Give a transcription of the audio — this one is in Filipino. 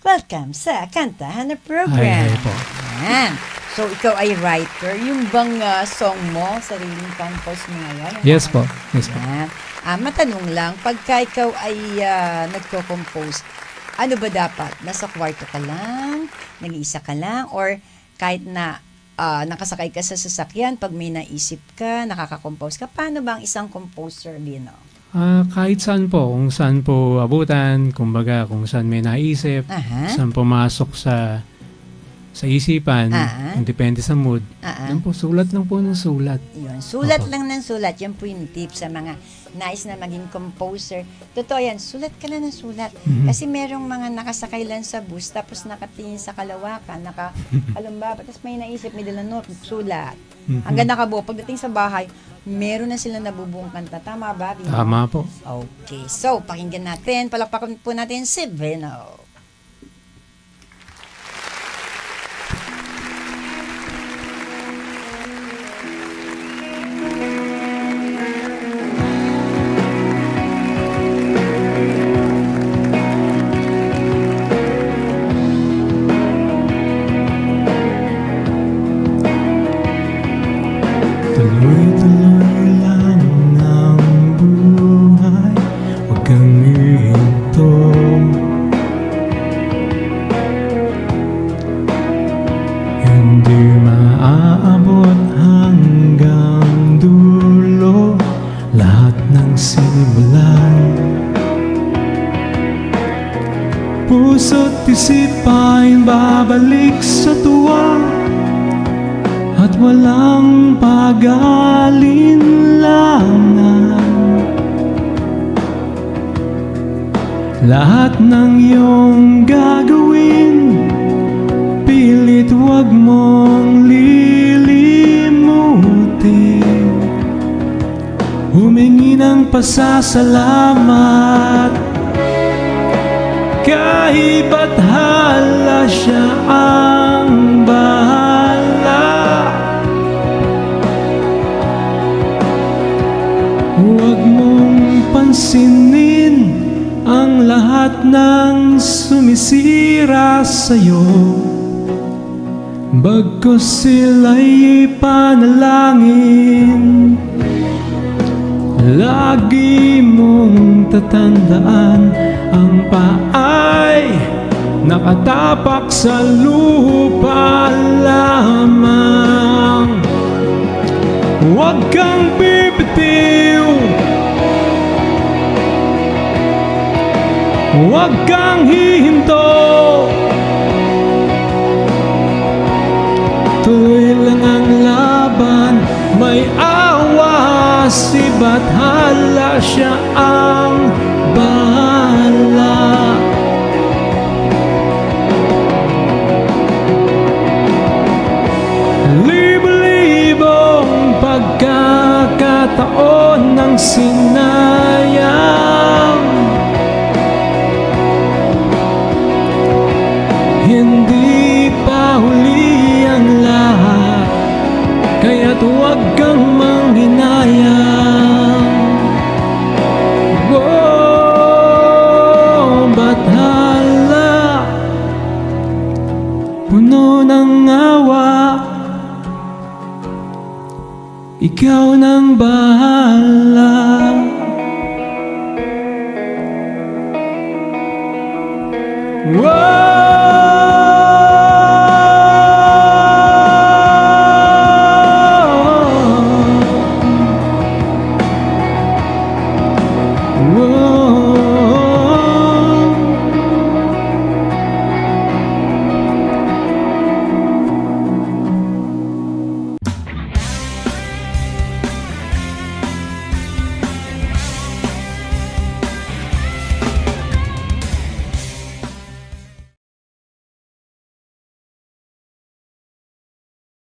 Welcome sa Kantahan na Program. Hi po. Ayan. So, ikaw ay writer. Yung bang song mo, sariling compose mo ngayon? Yes po. Yes po. Ayan. Matanong lang, pagka ikaw ay nagko-compose, ano ba dapat? Nasa kwarto ka lang? Nag-iisa ka lang? Or kahit na nakasakay ka sa sasakyan, pag may naisip ka, nakaka-compose ka, paano ba ang isang composer, Lino? Kahit saan po, kung saan po abutan, kumbaga kung saan may naisip, saan pumasok sa isipan, depende sa mood. Yan po, sulat lang po ng sulat. Yun, sulat lang ng sulat. Yan po yung tip sa mga nais na maging composer. Totoo yan, sulat ka na ng sulat. Kasi merong mga nakasakay lang sa bus, tapos nakatingin sa kalawakan, nakakalumba, tapos may naisip, may dalang note, sulat. Hanggang nakabuo. Pagdating sa bahay, meron na silang nabubuong kanta. Tama ba? Tama po. Okay. So, pakinggan natin. Palakpakan po natin si Vino. Tuloy-tuloy lang ang buhay, huwag kang ihinto. Hindi maaabot hanggang dulo lahat ng sinimulan. Puso't isipa'y babalik sa tuwa at walang pag-alinlangan. Lahat ng iyong gagawin, pilit huwag mong lilimutin. Humingi ng pasasalamat, kahit bathala siya ang bahala. Huwag mong pansinin ang lahat ng sumisira sa'yo, bagkus sila'y panalangin. Lagi mong tatandaan, ang paay nakatapak sa lupa lamang. Huwag kang bibitiw, huwag kang hihinto. Tuloy lang ang laban, may awa, si bathala siya ang bahala. Libo-libong pagkakataon ng sinayang, hindi pa huli ang lahat, kaya't huwag kang manghinayang. Oh, bathala, puno ng awa, ikaw nang bahala. Whoa!